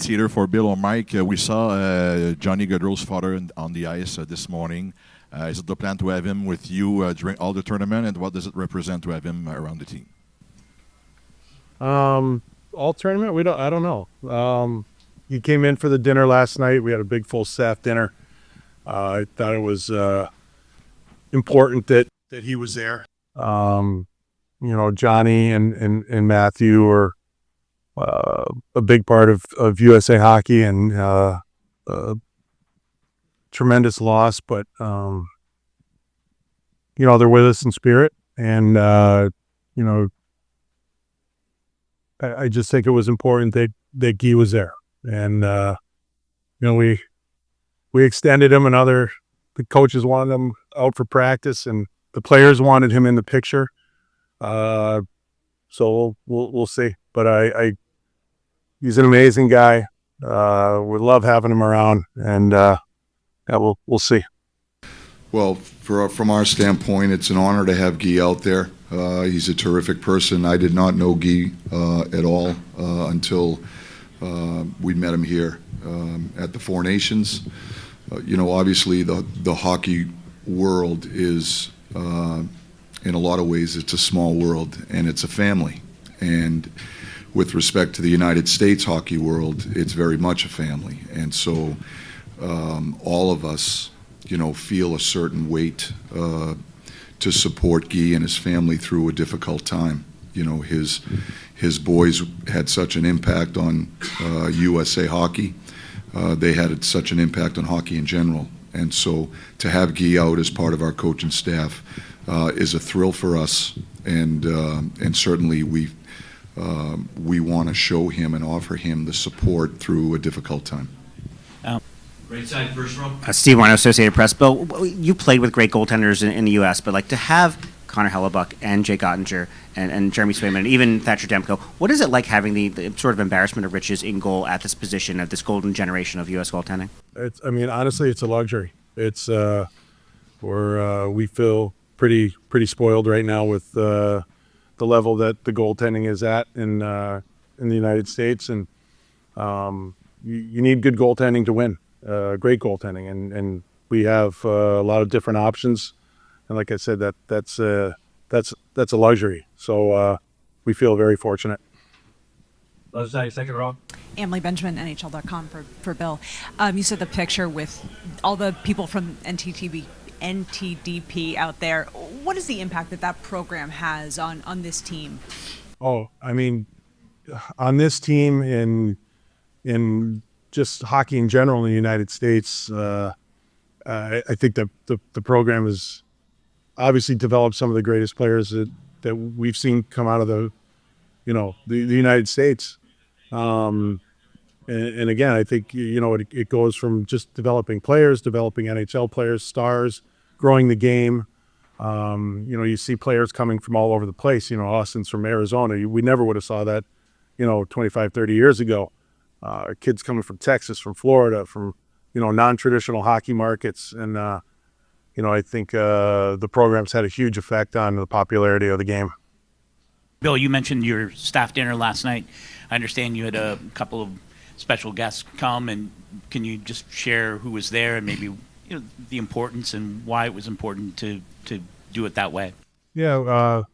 it's either for Bill or Mike. We saw Johnny Gaudreau's father on the ice this morning. Is it the plan to have him with you during all the tournament, and what does it represent to have him around the team? All tournament? I don't know. He came in for the dinner last night. We had a big full staff dinner. I thought it was important that he was there. Johnny and Matthew are a big part of USA Hockey, and tremendous loss, but they're with us in spirit, and I just think it was important that Guy was there, and we extended him, and the coaches wanted him out for practice, and the players wanted him in the picture. So we'll see, but he's an amazing guy. We love having him around, and we'll see. Well, from our standpoint, it's an honor to have Guy out there. He's a terrific person. I did not know Guy at all until we met him here at the Four Nations. Obviously the hockey world is, in a lot of ways, it's a small world, and it's a family. And with respect to the United States hockey world, it's very much a family. And so all of us, feel a certain weight to support Guy and his family through a difficult time. His boys had such an impact on USA Hockey. They had such an impact on hockey in general. And so to have Guy out as part of our coaching staff is a thrill for us, and certainly we want to show him and offer him the support through a difficult time. Great side, first row. Steve Wine, Associated Press. Bill, you played with great goaltenders in the U.S., but to have Connor Hellebuck and Jake Ottinger and Jeremy Swayman and even Thatcher Demko, what is it like having the sort of embarrassment of riches in goal at this position of this golden generation of U.S. goaltending? Honestly, it's a luxury. It's we feel pretty spoiled right now with the level that the goaltending is at in the United States, and you need good goaltending to win. Great goaltending, and we have a lot of different options, and like I said, that's a luxury. So we feel very fortunate. Second row. Emily Benjamin, NHL.com for Bill. You said the picture with all the people from NTDP out there. What is the impact that program has on this team? On this team in just hockey in general in the United States, I think that the program has obviously developed some of the greatest players that we've seen come out of the United States. And again, I think it goes from just developing players, developing NHL players, stars, growing the game. You see players coming from all over the place. Austin's from Arizona. We never would have saw that 25, 30 years ago. Kids coming from Texas, from Florida, from non-traditional hockey markets, and I think the program's had a huge effect on the popularity of the game. Bill, you mentioned your staff dinner last night. I understand you had a couple of special guests come, and can you just share who was there and maybe the importance and why it was important to do it that way? Yeah,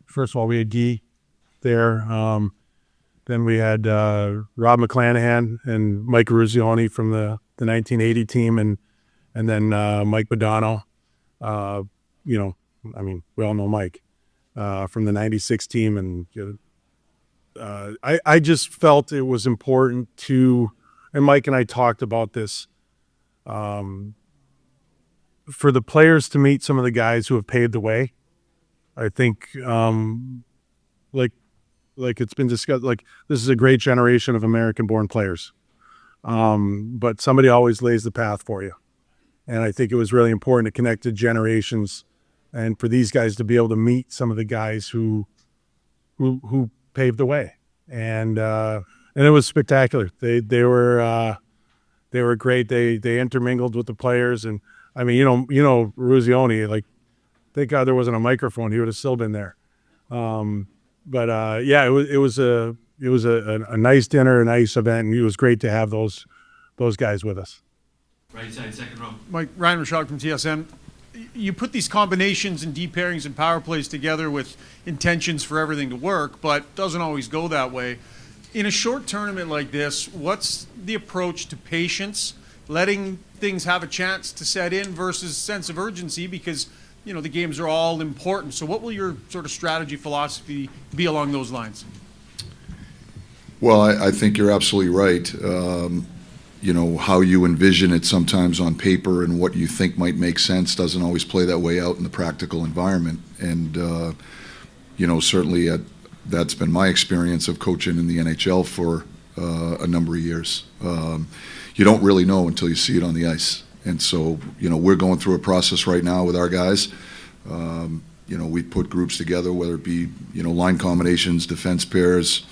first of all we had Guy there. Then we had Rob McClanahan and Mike Ruzioni from the 1980 team, and then Mike Badano. We all know Mike from the 96 team, and I just felt it was important to, and Mike and I talked about this, for the players to meet some of the guys who have paved the way. I think like it's been discussed, like this is a great generation of American-born players, but somebody always lays the path for you, and I think it was really important to connect to generations, and for these guys to be able to meet some of the guys who paved the way, and it was spectacular. They were great. They intermingled with the players, and Ruzioni, like, thank God there wasn't a microphone. He would have still been there. It was a a nice dinner, a nice event, and it was great to have those guys with us. Right side, second row. Mike, Ryan Rashog from TSN. You put these combinations and deep pairings and power plays together with intentions for everything to work, but doesn't always go that way. In a short tournament like this, what's the approach to patience, letting things have a chance to set in versus sense of urgency, because the games are all important. So what will your sort of strategy philosophy be along those lines? Well, I think you're absolutely right. How you envision it sometimes on paper and what you think might make sense doesn't always play that way out in the practical environment. And, certainly that's been my experience of coaching in the NHL for a number of years. You don't really know until you see it on the ice. And so, we're going through a process right now with our guys. We put groups together, whether it be, line combinations, defense pairs,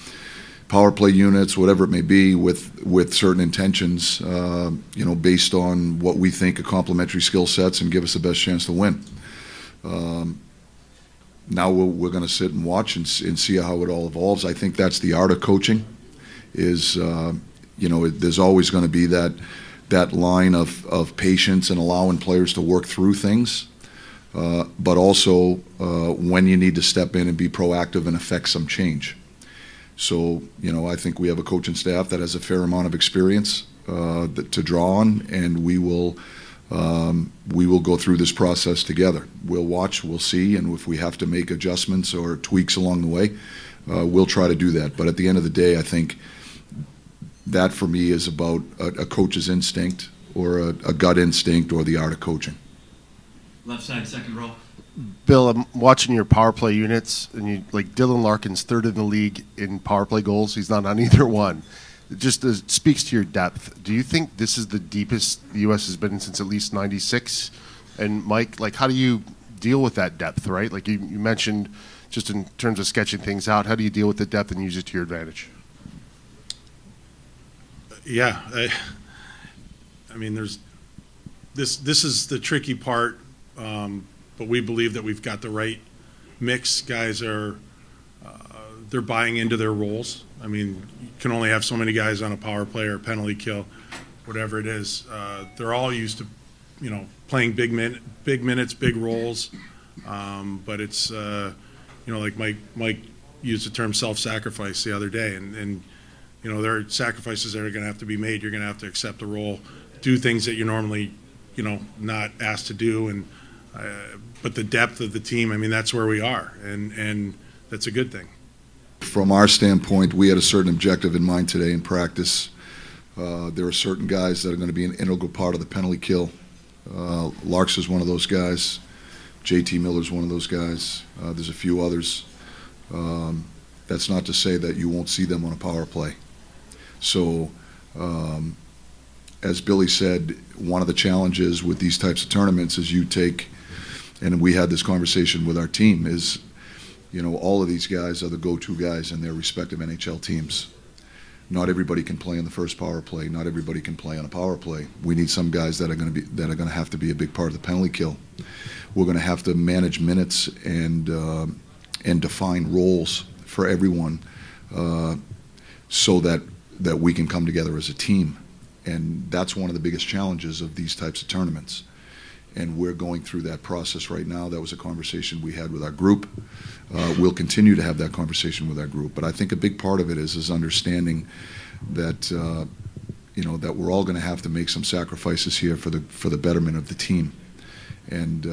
power play units, whatever it may be, with certain intentions, based on what we think are complementary skill sets and give us the best chance to win. Now we're going to sit and watch and see how it all evolves. I think that's the art of coaching. There's always going to be that line of patience and allowing players to work through things, but also when you need to step in and be proactive and affect some change. So, I think we have a coaching staff that has a fair amount of experience to draw on, and we will go through this process together. We'll watch, we'll see, and if we have to make adjustments or tweaks along the way, we'll try to do that. But at the end of the day, I think that for me is about a coach's instinct or a gut instinct or the art of coaching. Left side, second row. Bill, I'm watching your power play units, and Dylan Larkin's third in the league in power play goals. He's not on either one. It just speaks to your depth. Do you think this is the deepest the U.S. has been since at least '96? And Mike, how do you deal with that depth, right? You mentioned just in terms of sketching things out, how do you deal with the depth and use it to your advantage? Yeah, there's this is the tricky part. But we believe that we've got the right mix. Guys are they're buying into their roles. You can only have so many guys on a power play or a penalty kill, whatever it is. They're all used to, playing big minutes, big roles. But it's, like Mike used the term self-sacrifice the other day, and there are sacrifices that are going to have to be made. You're going to have to accept the role, do things that you're normally, not asked to do, and. But the depth of the team, that's where we are, and that's a good thing. From our standpoint, we had a certain objective in mind today in practice. There are certain guys that are going to be an integral part of the penalty kill. Larks is one of those guys. JT Miller's one of those guys. There's a few others. That's not to say that you won't see them on a power play. So, as Billy said, one of the challenges with these types of tournaments is you take, and we had this conversation with our team, is, all of these guys are the go-to guys in their respective NHL teams. Not everybody can play on the first power play. Not everybody can play on a power play. We need some guys that are going to have to be a big part of the penalty kill. We're going to have to manage minutes and define roles for everyone, so that we can come together as a team. And that's one of the biggest challenges of these types of tournaments. And we're going through that process right now. That was a conversation we had with our group. We'll continue to have that conversation with our group. But I think a big part of it is understanding that that we're all going to have to make some sacrifices here for the betterment of the team. And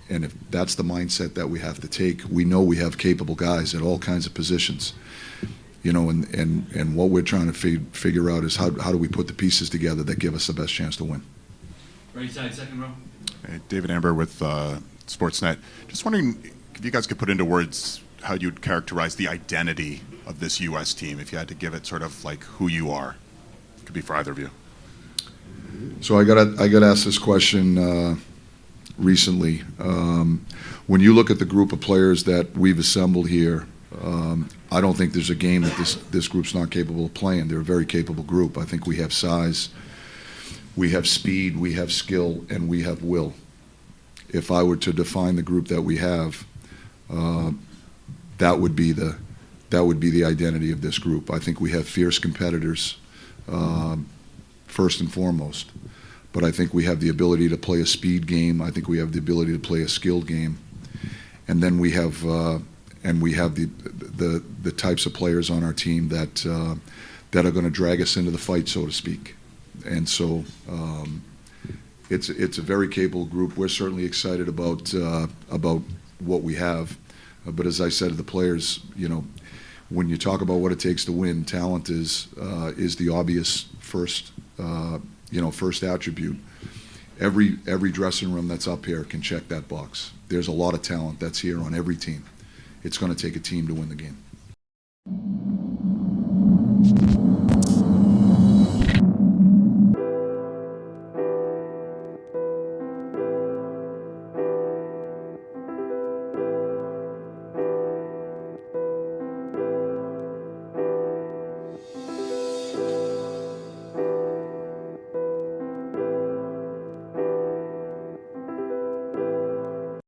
if that's the mindset that we have to take, we know we have capable guys at all kinds of positions. And what we're trying to figure out is how do we put the pieces together that give us the best chance to win. Right side, second row. Hey, David Amber with Sportsnet. Just wondering if you guys could put into words how you'd characterize the identity of this U.S. team, if you had to give it sort of like who you are. It could be for either of you. So I got asked this question recently. When you look at the group of players that we've assembled here, I don't think there's a game that this group's not capable of playing. They're a very capable group. I think we have size, we have speed, we have skill, and we have will. If I were to define the group that we have, that would be that would be the identity of this group. I think we have fierce competitors, first and foremost. But I think we have the ability to play a speed game. I think we have the ability to play a skilled game. And then we have the types of players on our team that are going to drag us into the fight, so to speak. And so it's a very capable group. We're certainly excited about what we have. But as I said to the players, when you talk about what it takes to win, talent is the obvious first attribute. Every dressing room that's up here can check that box. There's a lot of talent that's here on every team. It's going to take a team to win the game.